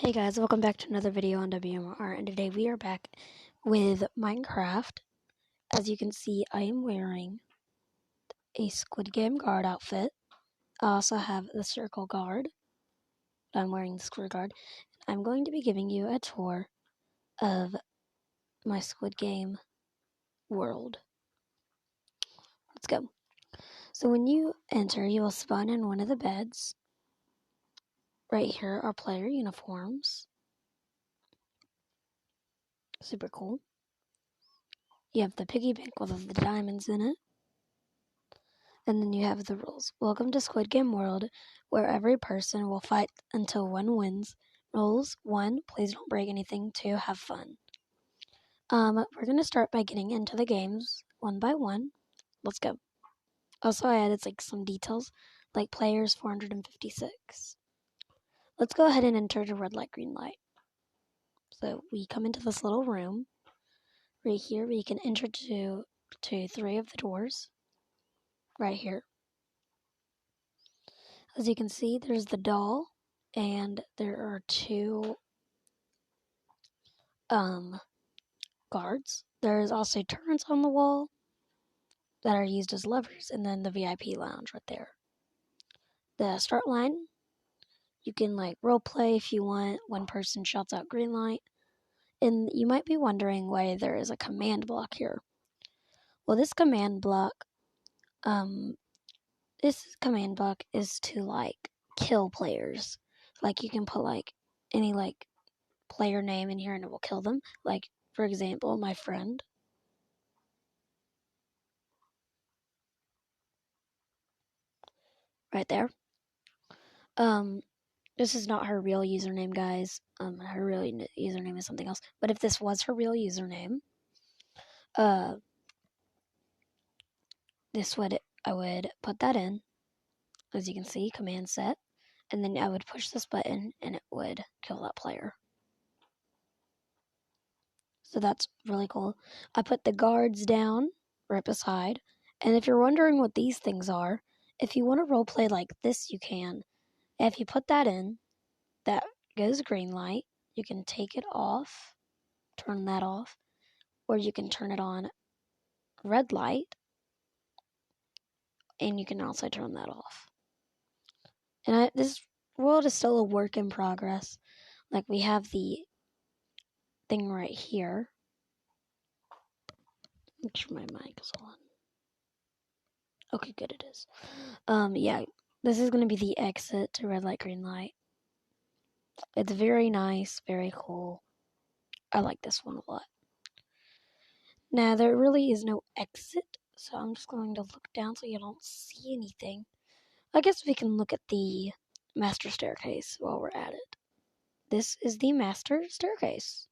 Hey guys, welcome back to another video on WMR, and today we are back with Minecraft. As you can see, I am wearing a Squid Game guard outfit. I also have the circle guard. I'm wearing the squid guard. I'm going to be giving you a tour of my Squid Game world. Let's go. So when you enter, you will spawn in one of the beds. Right here are player uniforms. Super cool. You have the piggy bank with all the diamonds in it. And then you have the rules. Welcome to Squid Game World, where every person will fight until one wins. Rules: 1, please don't break anything. 2, have fun. We're going to start by getting into the games one by one. Let's go. Also, I added some details, like players 456. Let's go ahead and enter the red light, green light. So we come into this little room. Right here, we can enter to 3 of the doors. Right here. As you can see, there's the doll, and there are 2 guards. There's also turrets on the wall that are used as levers, and then the VIP lounge right there. The start line, you can role play if you want. One person shouts out green light, and you might be wondering why there is a command block here. Well, this command block is to kill players. You can put any player name in here and it will kill them. For example, my friend. Right there. This is not her real username, guys. Her real username is something else. But if this was her real username, I would put that in. As you can see, command set. And then I would push this button and it would kill that player. So that's really cool. I put the guards down right beside. And if you're wondering what these things are, if you want to roleplay like this, you can. If you put that in, that goes green light. You can take it off, turn that off, or you can turn it on red light, and you can also turn that off. And this world is still a work in progress. We have the thing right here. Make sure my mic is on. Okay, good, it is. Yeah, this is going to be the exit to red light, green light. It's very nice, very cool. I like this one a lot. Now, there really is no exit, so I'm just going to look down so you don't see anything. I guess we can look at the master staircase while we're at it. This is the master staircase.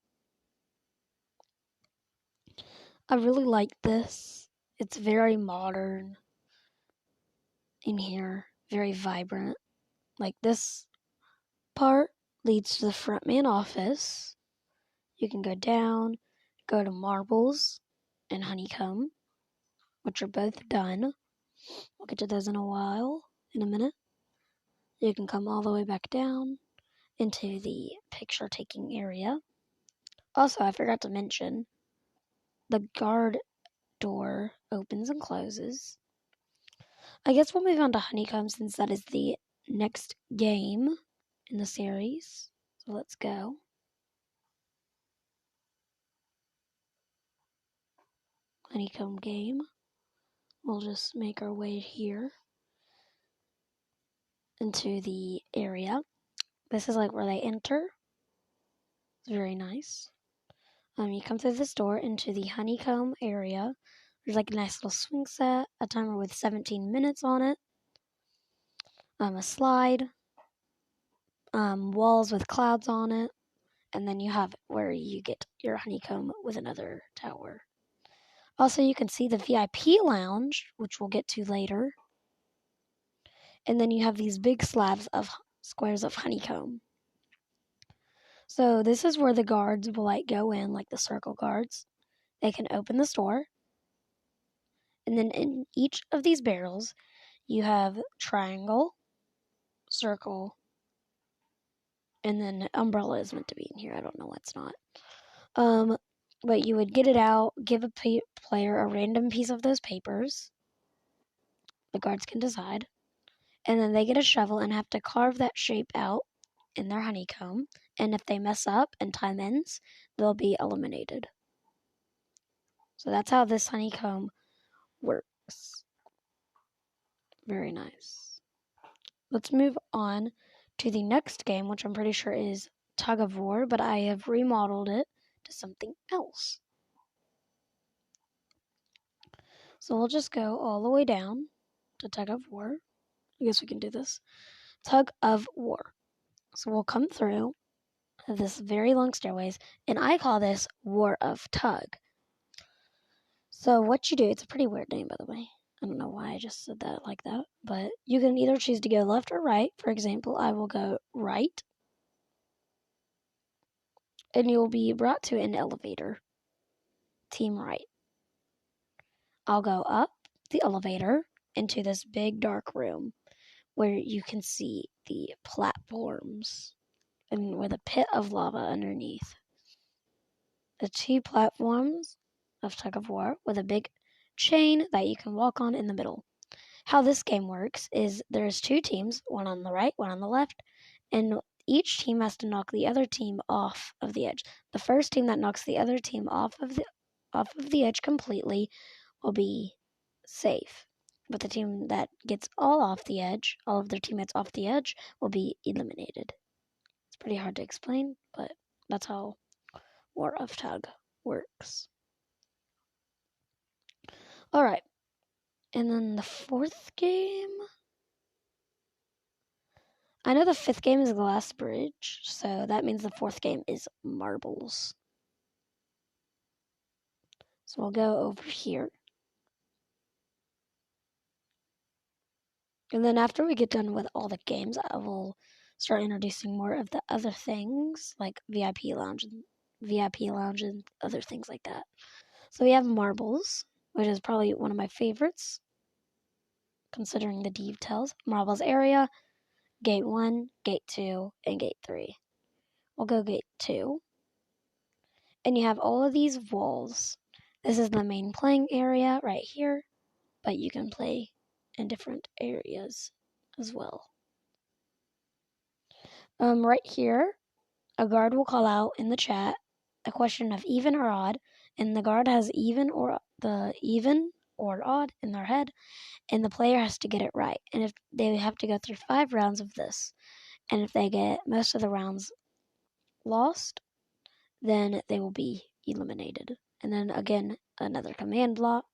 I really like this. It's very modern in here, very vibrant. This part leads to the front main office. You can go down, go to marbles and honeycomb, which are both done. We'll get to those in a minute. You can come all the way back down into the picture taking area. Also, I forgot to mention, the guard door opens and closes. I guess we'll move on to honeycomb since that is the next game in the series. So let's go. Honeycomb game. We'll just make our way here into the area. This is where they enter. It's very nice. You come through this door into the honeycomb area. There's a nice little swing set, a timer with 17 minutes on it, a slide, walls with clouds on it, and then you have where you get your honeycomb with another tower. Also, you can see the VIP lounge, which we'll get to later. And then you have these big slabs of squares of honeycomb. So this is where the guards will go in, the circle guards. They can open the store. And then in each of these barrels, you have triangle, circle, And then umbrella is meant to be in here. I don't know why it's not. But you would get it out, give a player a random piece of those papers. The guards can decide. And then they get a shovel and have to carve that shape out in their honeycomb. And if they mess up and time ends, they'll be eliminated. So that's how this honeycomb works. Very nice. Let's move on to the next game, which I'm pretty sure is Tug of War, but I have remodeled it to something else. So we'll just go all the way down to Tug of War. I guess we can do this. Tug of War. So we'll come through this very long stairways, and I call this War of Tug. So what you do, it's a pretty weird name, by the way. I don't know why I just said that like that, but you can either choose to go left or right. For example, I will go right, and you will be brought to an elevator. Team right. I'll go up the elevator into this big dark room where you can see the platforms and with a pit of lava underneath. The 2 platforms of Tug of War with a big chain that you can walk on in the middle. How this game works is there's 2 teams, one on the right, one on the left, and each team has to knock the other team off of the edge. The first team that knocks the other team off of the edge completely will be safe. But the team that gets all off the edge, all of their teammates off the edge, will be eliminated. It's pretty hard to explain, but that's how War of Tug works. Alright. And then the 4th game. I know the 5th game is Glass Bridge, so that means the 4th game is Marbles. So we'll go over here. And then after we get done with all the games, I will start introducing more of the other things, like VIP lounge and other things like that. So we have Marbles, which is probably one of my favorites, considering the details. Marbles area, Gate 1, Gate 2, and Gate 3. We'll go Gate 2. And you have all of these walls. This is the main playing area right here, but you can play in different areas as well. Right here, a guard will call out in the chat a question of even or odd, and the guard has even or odd in their head, and the player has to get it right. And if they have to go through 5 rounds of this, and if they get most of the rounds lost, then they will be eliminated. And then again, another command block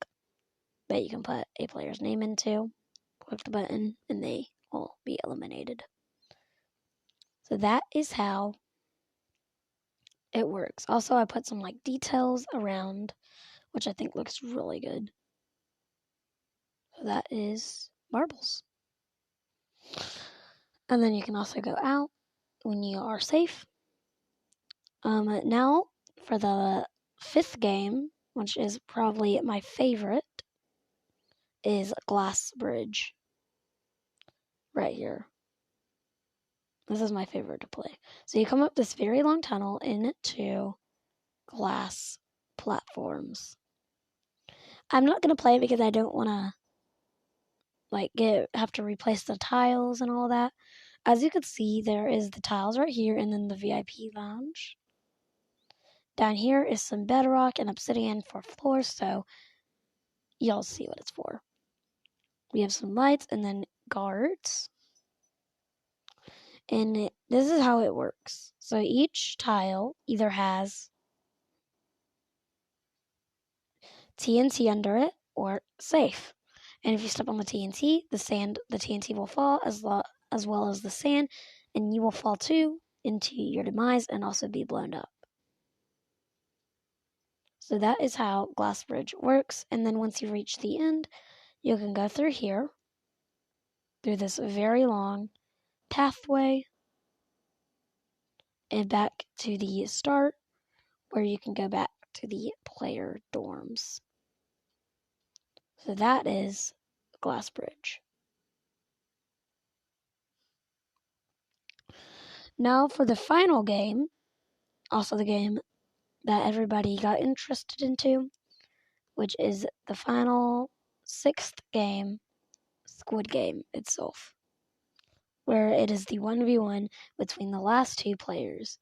that you can put a player's name into. Click the button, and they will be eliminated. So that is how it works. Also, I put some like details around, which I think looks really good. So that is Marbles. And then you can also go out when you are safe. Now for the 5th game, which is probably my favorite, is Glass Bridge. Right here. This is my favorite to play. So you come up this very long tunnel into glass platforms. I'm not going to play it because I don't want to have to replace the tiles and all that. As you can see, there is the tiles right here and then the VIP lounge. Down here is some bedrock and obsidian for floors, so y'all see what it's for. We have some lights and then guards. And this is how it works. So each tile either has TNT under it or safe. And if you step on the TNT, the TNT will fall as well as the sand, and you will fall too into your demise and also be blown up. So that is how Glass Bridge works. And then once you reach the end, you can go through here, through this very long pathway, and back to the start, where you can go back to the player dorms. So that is Glass Bridge. Now for the final game, also the game that everybody got interested into, which is the final 6th game, Squid Game itself, where it is the 1v1 between the last 2 players.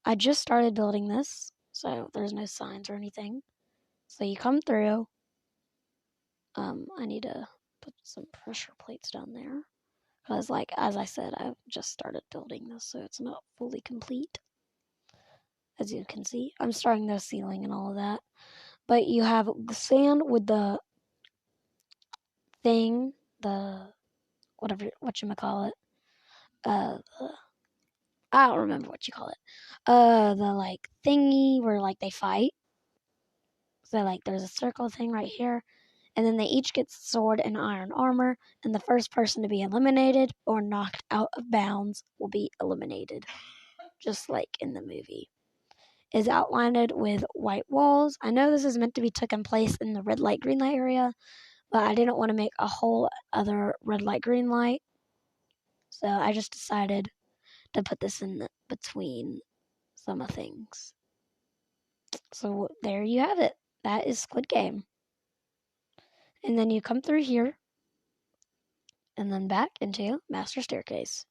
I just started building this, so there's no signs or anything. So you come through. I need to put some pressure plates down there. Because, like, as I said, I just started building this, so it's not fully complete. As you can see, I'm starting the ceiling and all of that. But you have sand with the thing, the whatever, whatchamacallit. Uh, I don't remember what you call it. The, like, thingy where, like, they fight. So, like, there's a circle thing right here. And then they each get sword and iron armor, and the first person to be eliminated or knocked out of bounds will be eliminated, just like in the movie. Is outlined with white walls. I know this is meant to be taking place in the red light, green light area, but I didn't want to make a whole other red light, green light, so I just decided to put this in between some of things. So there you have it. That is Squid Game. And then you come through here, and then back into Master Staircase.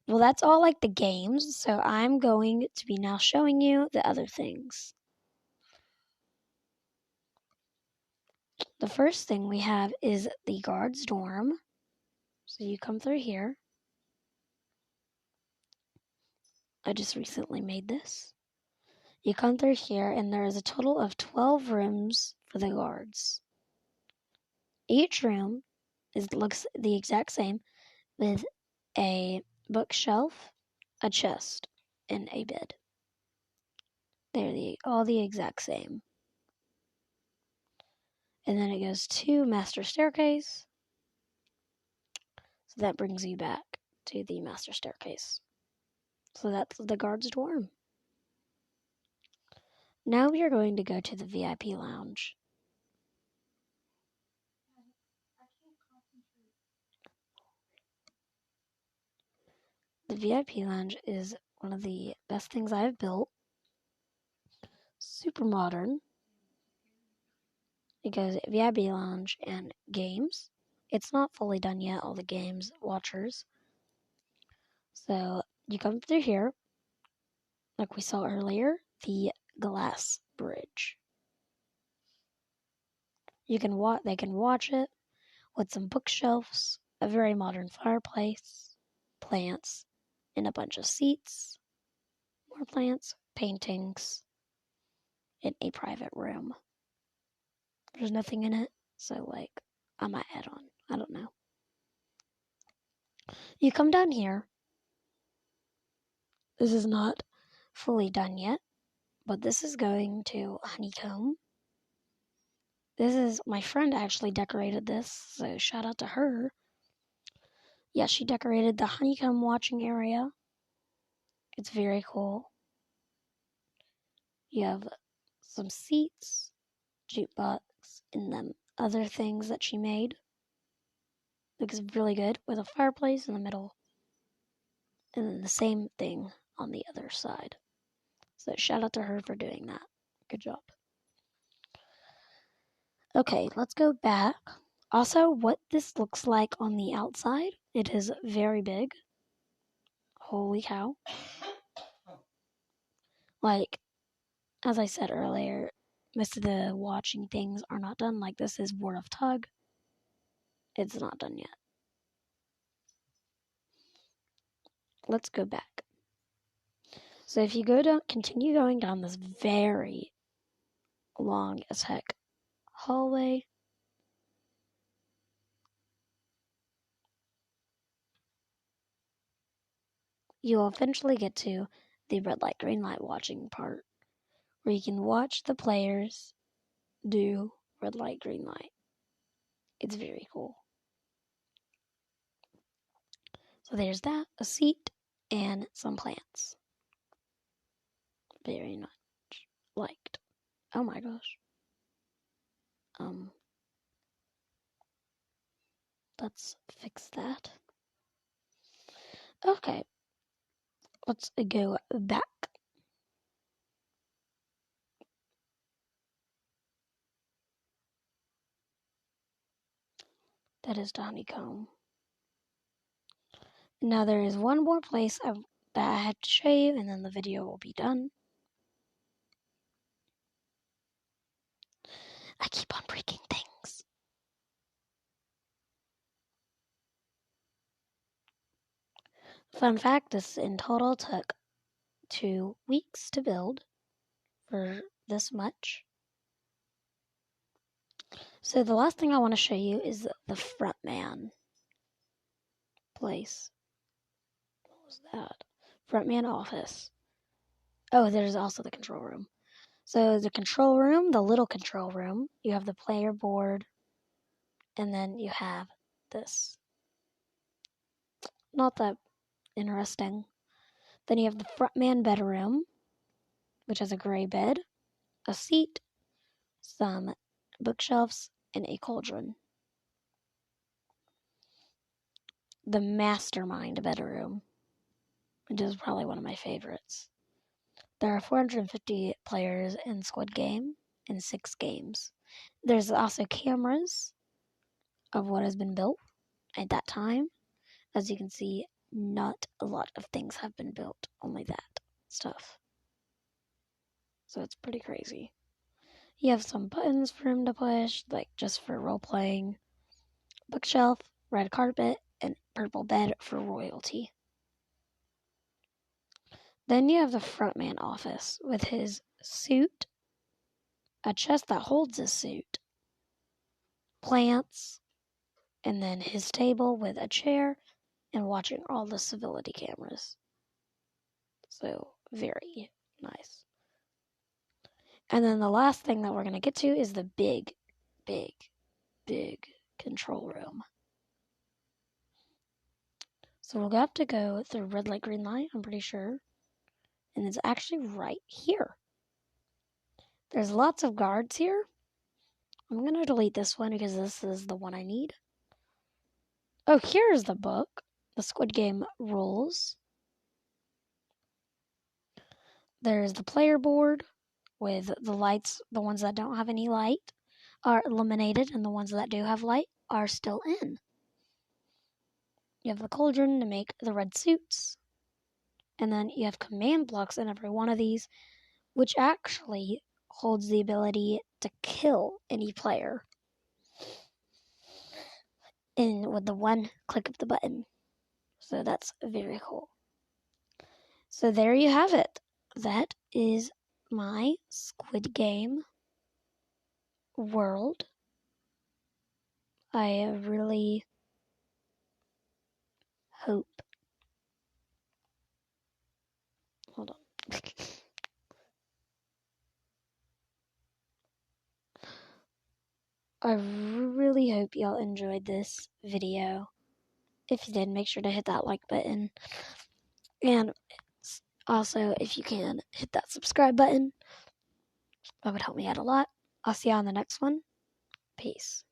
Well, that's all like the games, so I'm going to be now showing you the other things. The first thing we have is the guard's dorm. So you come through here. I just recently made this. You come through here, and there is a total of 12 rooms for the guards. Each room looks the exact same, with a bookshelf, a chest, and a bed. They're all the exact same. And then it goes to Master Staircase. So that brings you back to the Master Staircase. So that's the guard's dorm. Now we are going to go to the VIP lounge. The VIP lounge is one of the best things I've built. Super modern. It goes VIP lounge and games. It's not fully done yet, all the games, watchers. So you come through here, like we saw earlier, the glass bridge. They can watch it with some bookshelves, a very modern fireplace, plants, and a bunch of seats, more plants, paintings, in a private room. There's nothing in it, so like I might add on. I don't know. You come down here. This is not fully done yet, but this is going to honeycomb. This is my friend actually decorated this, so shout out to her. Yeah, she decorated the honeycomb watching area. It's very cool. You have some seats, jukebox, and then other things that she made. Looks really good with a fireplace in the middle. And then the same thing on the other side. So shout out to her for doing that. Good job. Okay, let's go back. Also, what this looks like on the outside. It is very big. Holy cow. Like, as I said earlier, most of the watching things are not done. Like, this is War of Tug. It's not done yet. Let's go back. So if you continue going down this very long as heck hallway, you'll eventually get to the red light, green light watching part, where you can watch the players do red light, green light. It's very cool. So there's that, a seat, and some plants. Very much liked. Oh my gosh. Let's fix that. Okay, let's go back. That is the honeycomb. Now there is one more place that I have to show you, and then the video will be done. I keep on breaking things. Fun fact, this in total took 2 weeks to build for this much. So the last thing I want to show you is the front man place. What was that? Front man office. Oh, there's also the control room. So the control room, the little control room, you have the player board, and then you have this. Not that interesting. Then you have the front man bedroom, which has a gray bed, a seat, some bookshelves, and a cauldron. The mastermind bedroom, which is probably one of my favorites. There are 450 players in Squid Game in 6 games. There's also cameras of what has been built at that time. As you can see, not a lot of things have been built, only that stuff. So it's pretty crazy. You have some buttons for him to push, like just for role-playing. Bookshelf, red carpet, and purple bed for royalty. Then you have the frontman office with his suit, a chest that holds his suit, plants, and then his table with a chair and watching all the civility cameras. So, very nice. And then the last thing that we're going to get to is the big control room. So we'll have to go through red light, green light, I'm pretty sure. And it's actually right here. There's lots of guards here. I'm going to delete this one because this is the one I need. Oh, here's the book. The Squid Game rules. There's the player board with the lights. The ones that don't have any light are eliminated, and the ones that do have light are still in. You have the cauldron to make the red suits. And then you have command blocks in every one of these, which actually holds the ability to kill any player with the one click of the button. So that's very cool. So there you have it. That is my Squid Game world. I really hope. Hold on. I really hope y'all enjoyed this video. If you did, make sure to hit that like button. And also, if you can, hit that subscribe button. That would help me out a lot. I'll see you on the next one. Peace.